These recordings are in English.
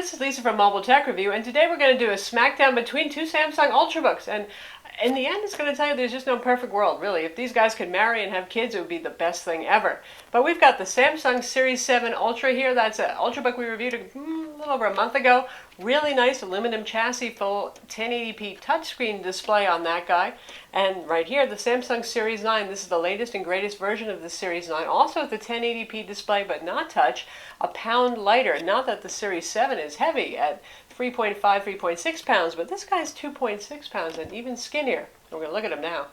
this is Lisa from Mobile Tech Review, and today we're going to do a smackdown between two Samsung Ultrabooks. And in the end, it's going to tell you there's just no perfect world, really. If these guys could marry and have kids, it would be the best thing ever. But we've got the Samsung Series 7 Ultra here. That's an Ultrabook we reviewed a little over a month ago. Really nice aluminum chassis, full 1080p touchscreen display on that guy. And right here, the Samsung Series 9. This is the latest and greatest version of the Series 9. Also with the 1080p display, but not touch. A pound lighter. Not that the Series 7 is heavy at 3.5, 3.6 pounds, but this guy's 2.6 pounds and even skinnier. We're going to look at him now.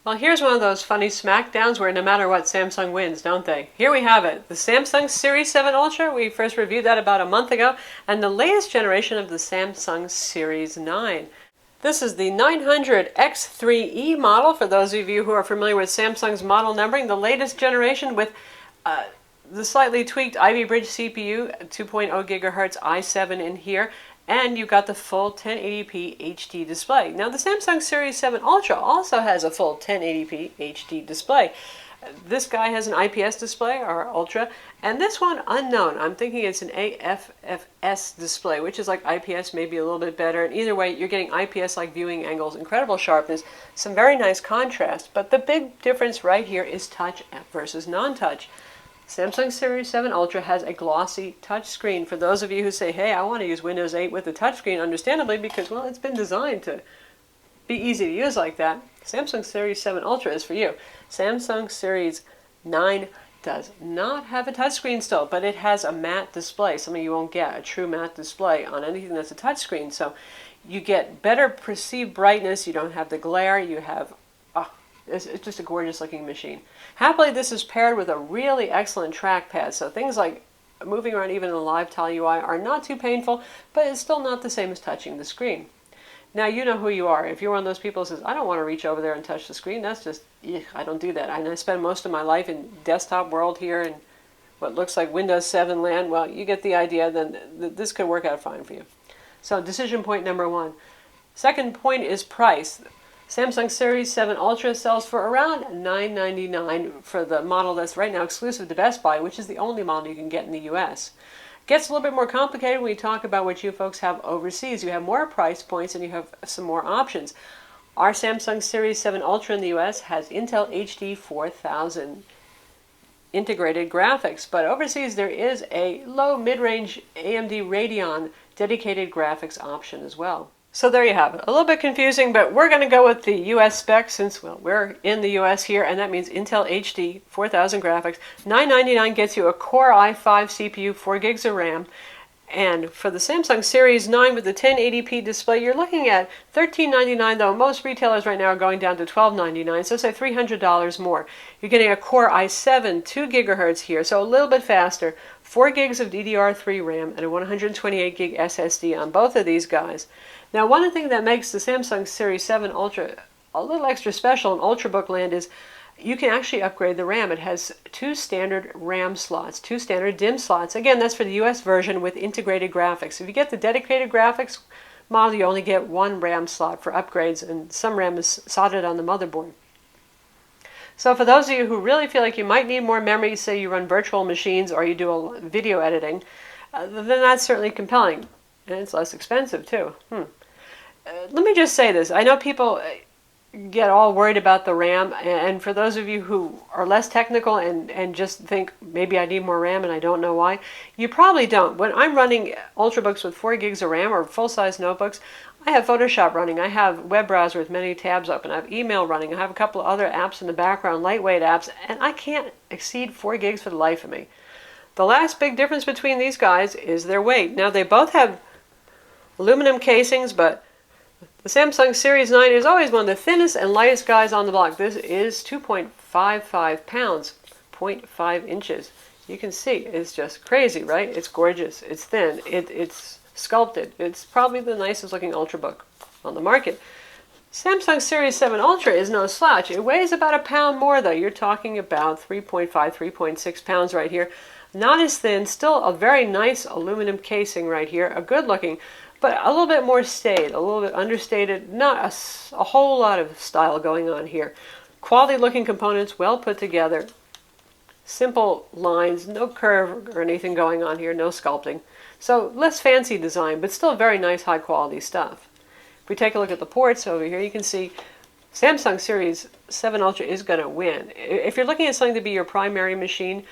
Well, here's one of those funny smackdowns where no matter what, Samsung wins, don't they? Here we have it, the Samsung Series 7 Ultra. We first reviewed that about a month ago, and the latest generation of the Samsung Series 9. This is the 900X3E model, for those of you who are familiar with Samsung's model numbering, the latest generation with the slightly tweaked Ivy Bridge CPU, 2.0 gigahertz i7 in here, and you've got the full 1080p HD display. Now the Samsung Series 7 Ultra also has a full 1080p HD display. This guy has an IPS display, or Ultra, and this one unknown. I'm thinking it's an AFFS display, which is like IPS, maybe a little bit better. And either way, you're getting IPS-like viewing angles, incredible sharpness, some very nice contrast. But the big difference right here is touch versus non-touch. Samsung Series 7 Ultra has a glossy touchscreen. For those of you who say, hey, I want to use Windows 8 with the touchscreen, understandably, because, well, it's been designed to be easy to use like that. Samsung Series 7 Ultra is for you. Samsung Series 9 does not have a touchscreen still, but it has a matte display. Some of you won't get a true matte display on anything that's a touchscreen. So you get better perceived brightness. You don't have the glare. You have it's just a gorgeous looking machine. Happily, this is paired with a really excellent trackpad, so things like moving around even in the live tile UI are not too painful, but it's still not the same as touching the screen. Now, you know who you are. If you're one of those people who says, I don't want to reach over there and touch the screen, that's just, I don't do that. I spend most of my life in desktop world here in what looks like Windows 7 land. Well, you get the idea, then this could work out fine for you. So decision point number one. Second point is price. Samsung Series 7 Ultra sells for around $999 for the model that's right now exclusive to Best Buy, which is the only model you can get in the US. Gets a little bit more complicated when you talk about what you folks have overseas. You have more price points and you have some more options. Our Samsung Series 7 Ultra in the US has Intel HD 4000 integrated graphics, but overseas there is a low mid-range AMD Radeon dedicated graphics option as well. So there you have it. A little bit confusing, but we're going to go with the US specs since, well, we're in the US here, and that means Intel HD 4000 graphics. $999 gets you a Core i5 CPU, 4 gigs of RAM. And for the Samsung Series 9 with the 1080p display, you're looking at $1399, though most retailers right now are going down to $1299, so say $300 more. You're getting a Core i7, 2 gigahertz here, so a little bit faster, 4 gigs of DDR3 RAM, and a 128 gig SSD on both of these guys. Now, one thing that makes the Samsung Series 7 Ultra a little extra special in Ultrabook land is you can actually upgrade the RAM. It has 2 standard RAM slots, 2 standard DIMM slots. Again, that's for the US version with integrated graphics. If you get the dedicated graphics model, you only get 1 RAM slot for upgrades, and some RAM is soldered on the motherboard. So for those of you who really feel like you might need more memory, say you run virtual machines or you do a video editing, then that's certainly compelling. And it's less expensive, too. Let me just say this. I know people get all worried about the RAM, and for those of you who are less technical and just think, maybe I need more RAM and I don't know why, you probably don't. When I'm running Ultrabooks with 4 gigs of RAM or full-size notebooks, I have Photoshop running, I have web browser with many tabs open, I have email running, I have a couple of other apps in the background, lightweight apps, and I can't exceed 4 gigs for the life of me. The last big difference between these guys is their weight. Now, they both have aluminum casings, but the Samsung Series 9 is always one of the thinnest and lightest guys on the block. This is 2.55 pounds, 0.5 inches. You can see it's just crazy, right? It's gorgeous. It's thin. It's sculpted. It's probably the nicest looking Ultrabook on the market. Samsung Series 7 Ultra is no slouch. It weighs about a pound more, though. You're talking about 3.5, 3.6 pounds right here. Not as thin. Still a very nice aluminum casing right here. A good looking, but a little bit more staid, a little bit understated, not a whole lot of style going on here. Quality looking components, well put together. Simple lines, no curve or anything going on here, no sculpting. So less fancy design, but still very nice high quality stuff. If we take a look at the ports over here, you can see Samsung Series 7 Ultra is going to win. If you're looking at something to be your primary machine,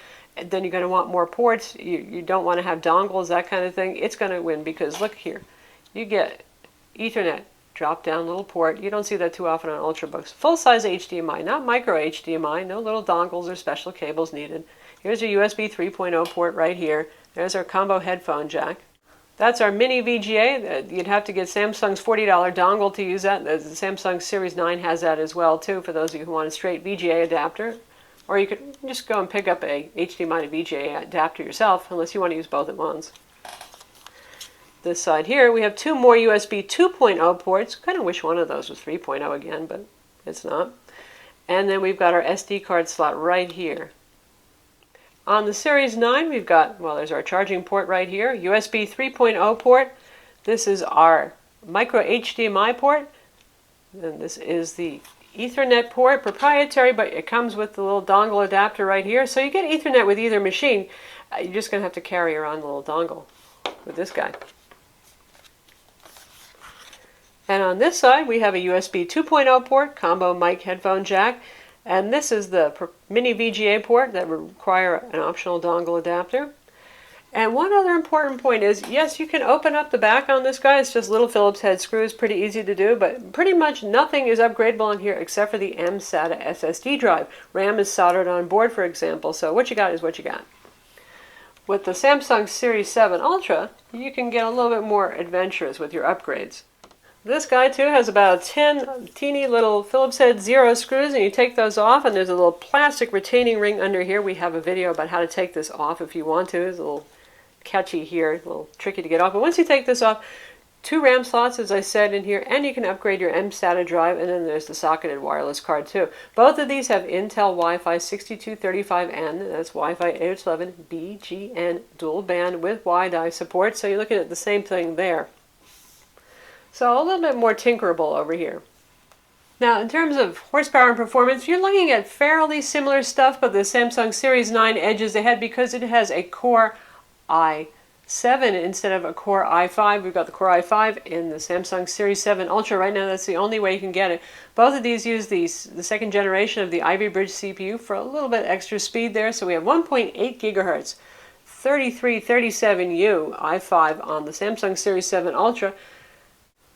then you're going to want more ports. You don't want to have dongles, that kind of thing. It's going to win because look here. You get Ethernet, drop down little port. You don't see that too often on Ultrabooks. Full-size HDMI, not micro HDMI. No little dongles or special cables needed. Here's your USB 3.0 port right here. There's our combo headphone jack. That's our mini VGA. You'd have to get Samsung's $40 dongle to use that. The Samsung Series 9 has that as well too, for those of you who want a straight VGA adapter. Or you could just go and pick up a HDMI to VGA adapter yourself, unless you want to use both at once. This side here, we have two more USB 2.0 ports. Kind of wish one of those was 3.0 again, but it's not. And then we've got our SD card slot right here. On the Series 9, we've got, well, there's our charging port right here, USB 3.0 port. This is our micro HDMI port. And this is the Ethernet port, proprietary, but it comes with the little dongle adapter right here. So you get Ethernet with either machine. You're just going to have to carry around the little dongle with this guy. And on this side, we have a USB 2.0 port, combo mic headphone jack. And this is the mini VGA port that would require an optional dongle adapter. And one other important point is, yes, you can open up the back on this guy. It's just little Phillips head screws, pretty easy to do, but pretty much nothing is upgradable on here except for the mSATA SSD drive. RAM is soldered on board, for example, so what you got is what you got. With the Samsung Series 7 Ultra, you can get a little bit more adventurous with your upgrades. This guy too has about 10 teeny little Phillips head zero screws, and you take those off and there's a little plastic retaining ring under here. We have a video about how to take this off if you want to. It's a little catchy here, a little tricky to get off. But once you take this off, 2 RAM slots, as I said, in here, and you can upgrade your mSATA drive, and then there's the socketed wireless card too. Both of these have Intel Wi-Fi 6235N, that's Wi-Fi 802.11 BGN dual band with WiDi support, so you're looking at the same thing there. So a little bit more tinkerable over here. Now, in terms of horsepower and performance, you're looking at fairly similar stuff, but the Samsung Series 9 edges ahead because it has a Core i7 instead of a Core i5. We've got the Core i5 in the Samsung Series 7 Ultra right now. That's the only way you can get it. Both of these use the second generation of the Ivy Bridge CPU for a little bit extra speed there. So we have 1.8 gigahertz, 3337U i5 on the Samsung Series 7 Ultra.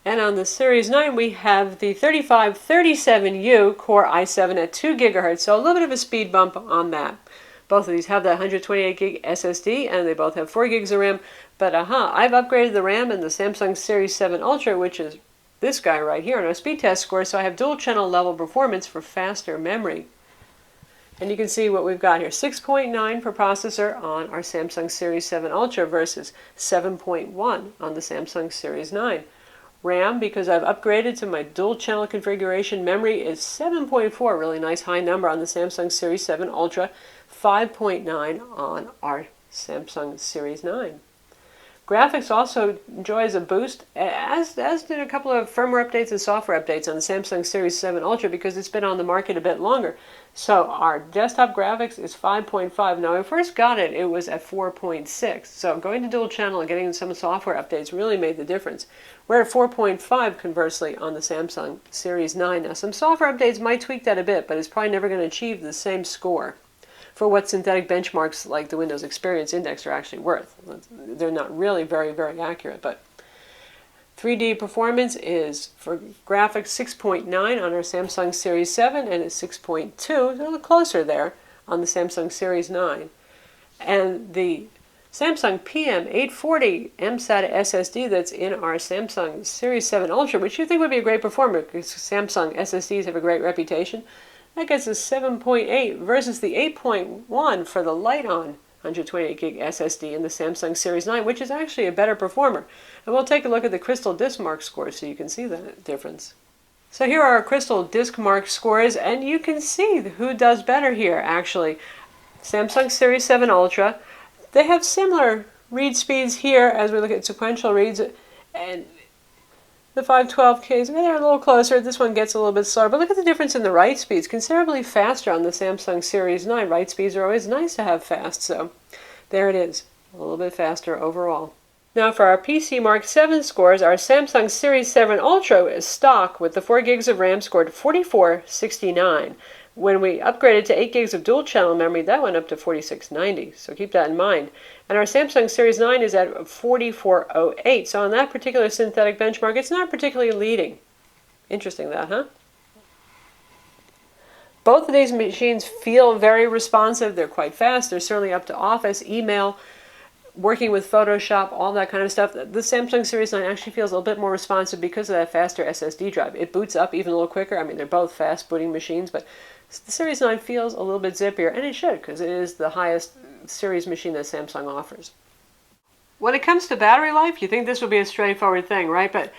And on the Series 9, we have the 3537U Core i7 at 2 gigahertz, so a little bit of a speed bump on that. Both of these have that 128 gig SSD, and they both have 4 gigs of RAM. But I've upgraded the RAM in the Samsung Series 7 Ultra, which is this guy right here on our speed test score, so I have dual channel level performance for faster memory. And you can see what we've got here, 6.9 per processor on our Samsung Series 7 Ultra versus 7.1 on the Samsung Series 9. RAM, because I've upgraded to my dual channel configuration, memory is 7.4, really nice high number on the Samsung Series 7 Ultra, 5.9 on our Samsung Series 9. Graphics also enjoys a boost, as did a couple of firmware updates and software updates on the Samsung Series 7 Ultra because it's been on the market a bit longer. So our desktop graphics is 5.5. Now when I first got it, it was at 4.6. So going to dual channel and getting some software updates really made the difference. We're at 4.5 conversely on the Samsung Series 9. Now some software updates might tweak that a bit, but it's probably never going to achieve the same score for what synthetic benchmarks like the Windows Experience Index are actually worth. They're not really very, very accurate, but 3D performance is, for graphics, 6.9 on our Samsung Series 7, and it's 6.2, a little closer there, on the Samsung Series 9. And the Samsung PM840 mSATA SSD that's in our Samsung Series 7 Ultra, which you think would be a great performer because Samsung SSDs have a great reputation, that gets a 7.8 versus the 8.1 for the Light-On 128 gig SSD in the Samsung Series 9, which is actually a better performer. And we'll take a look at the CrystalDiskMark scores so you can see the difference. So here are our CrystalDiskMark scores, and you can see who does better here, actually. Samsung Series 7 Ultra. They have similar read speeds here as we look at sequential reads, and The 512Ks, and they're a little closer. This one gets a little bit slower, but look at the difference in the write speeds. Considerably faster on the Samsung Series 9. Write speeds are always nice to have fast, so there it is. A little bit faster overall. Now for our PC Mark 7 scores, our Samsung Series 7 Ultra is stock with the 4 gigs of RAM scored 4469. When we upgraded to 8 gigs of dual channel memory, that went up to 4690, so keep that in mind. And our Samsung Series 9 is at 4408, so on that particular synthetic benchmark, it's not particularly leading. Interesting that, huh? Both of these machines feel very responsive. They're quite fast. They're certainly up to Office, email, working with Photoshop, all that kind of stuff. The Samsung Series 9 actually feels a little bit more responsive because of that faster SSD drive. It boots up even a little quicker. I mean, they're both fast booting machines, but the Series 9 feels a little bit zippier, and it should, because it is the highest series machine that Samsung offers. When it comes to battery life, you think this would be a straightforward thing, right? But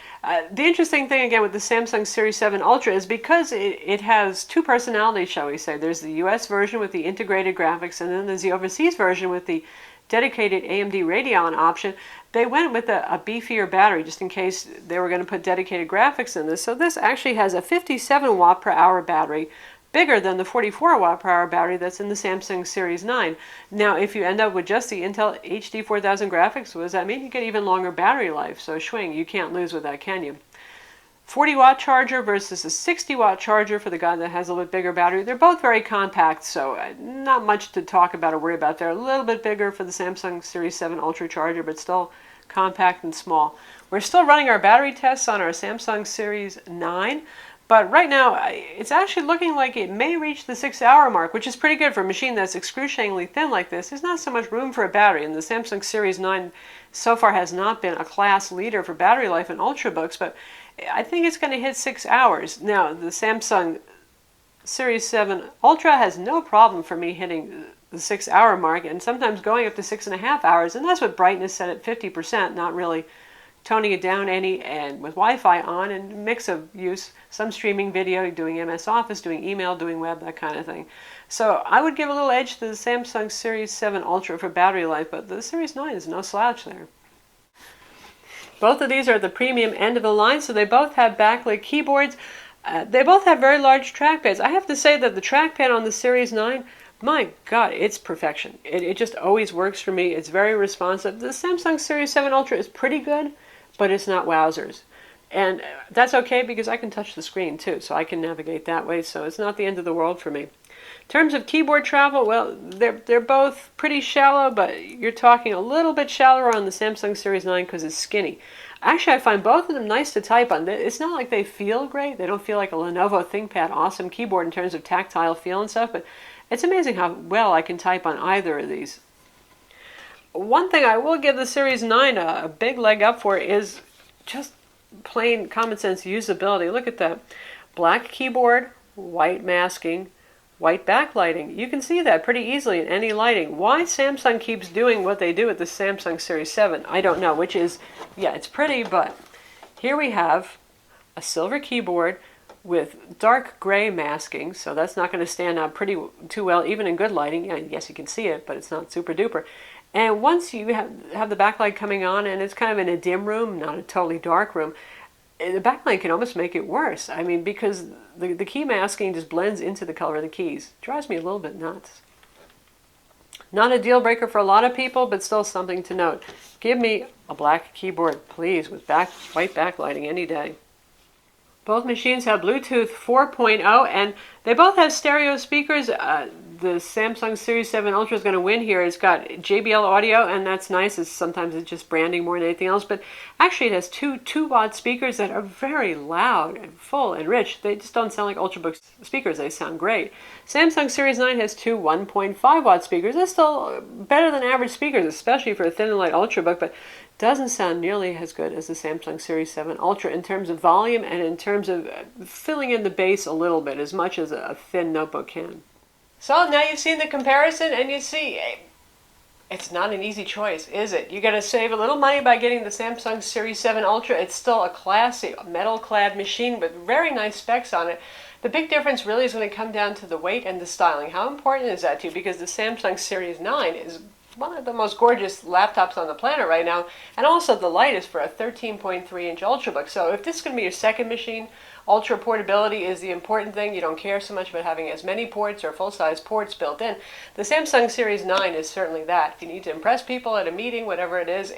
the interesting thing, again, with the Samsung Series 7 Ultra is because it has two personalities, shall we say. There's the US version with the integrated graphics, and then there's the overseas version with the dedicated AMD Radeon option. They went with a beefier battery just in case they were going to put dedicated graphics in this. So this actually has a 57 watt per hour battery, bigger than the 44 watt per hour battery that's in the Samsung Series 9. Now, if you end up with just the Intel HD 4000 graphics, what does that mean? You get even longer battery life. So swing, you can't lose with that, can you? 40 watt charger versus a 60 watt charger for the guy that has a little bit bigger battery. They're both very compact, so not much to talk about or worry about. They're a little bit bigger for the Samsung Series 7 Ultra charger, but still compact and small. We're still running our battery tests on our Samsung Series 9. But right now, it's actually looking like it may reach the 6-hour mark, which is pretty good for a machine that's excruciatingly thin like this. There's not so much room for a battery, and the Samsung Series 9 so far has not been a class leader for battery life in Ultrabooks, but I think it's going to hit 6 hours. Now, the Samsung Series 7 Ultra has no problem for me hitting the 6-hour mark, and sometimes going up to 6.5 hours, and that's with brightness set at 50%, not really toning it down any, and with Wi-Fi on, and mix of use, some streaming video, doing MS Office, doing email, doing web, that kind of thing. So I would give a little edge to the Samsung Series 7 Ultra for battery life, but the Series 9 is no slouch there. Both of these are the premium end of the line, so they both have backlit keyboards. They both have very large trackpads. I have to say that the trackpad on the Series 9, my God, it's perfection. It just always works for me. It's very responsive. The Samsung Series 7 Ultra is pretty good, but it's not wowzers. And that's okay because I can touch the screen too, so I can navigate that way, so it's not the end of the world for me. In terms of keyboard travel, well, they're both pretty shallow, but you're talking a little bit shallower on the Samsung Series 9 because it's skinny. Actually, I find both of them nice to type on. It's not like they feel great. They don't feel like a Lenovo ThinkPad awesome keyboard in terms of tactile feel and stuff, but it's amazing how well I can type on either of these. One thing I will give the Series 9 a big leg up for is just plain common sense usability. Look at that. Black keyboard, white masking, white backlighting. You can see that pretty easily in any lighting. Why Samsung keeps doing what they do with the Samsung Series 7, I don't know, which is, yeah, it's pretty, but here we have a silver keyboard with dark gray masking, so that's not going to stand out too well, even in good lighting. Yeah, yes, you can see it, but it's not super duper. And once you have the backlight coming on, and it's kind of in a dim room, not a totally dark room, the backlight can almost make it worse. I mean, because the key masking just blends into the color of the keys. Drives me a little bit nuts. Not a deal breaker for a lot of people, but still something to note. Give me a black keyboard, please, with white backlighting any day. Both machines have Bluetooth 4.0, and they both have stereo speakers. The Samsung Series 7 Ultra is going to win here. It's got JBL audio, and that's nice. Sometimes it's just branding more than anything else, but actually it has two 2-watt speakers that are very loud and full and rich. They just don't sound like Ultrabook speakers. They sound great. Samsung Series 9 has two 1.5-watt speakers. That's still better than average speakers, especially for a thin and light Ultrabook, but doesn't sound nearly as good as the Samsung Series 7 Ultra in terms of volume and in terms of filling in the bass a little bit, as much as a thin notebook can. So now you've seen the comparison, and you see it's not an easy choice, is it? You got to save a little money by getting the Samsung Series 7 Ultra. It's still a classy metal-clad machine with very nice specs on it. The big difference really is going to come down to the weight and the styling. How important is that to you? Because the Samsung Series 9 is one of the most gorgeous laptops on the planet right now, and also the lightest for a 13.3-inch Ultrabook. So if this is going to be your second machine, ultra portability is the important thing. You don't care so much about having as many ports or full-size ports built in. The Samsung Series 9 is certainly that. If you need to impress people at a meeting, whatever it is,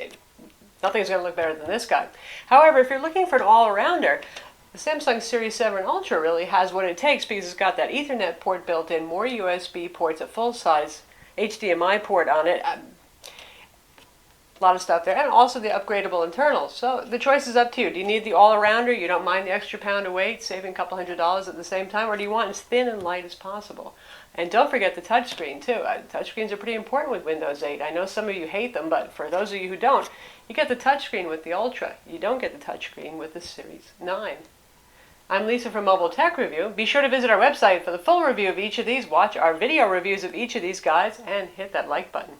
nothing's going to look better than this guy. However, if you're looking for an all-arounder, the Samsung Series 7 Ultra really has what it takes because it's got that Ethernet port built in, more USB ports, a full-size HDMI port on it, a lot of stuff there, and also the upgradable internals. So the choice is up to you. Do you need the all-arounder? You don't mind the extra pound of weight, saving a couple $100 at the same time, or do you want as thin and light as possible? And don't forget the touchscreen too. Touchscreens are pretty important with Windows 8. I know some of you hate them, but for those of you who don't, you get the touchscreen with the Ultra. You don't get the touchscreen with the Series 9. I'm Lisa from Mobile Tech Review. Be sure to visit our website for the full review of each of these, watch our video reviews of each of these guides, and hit that like button.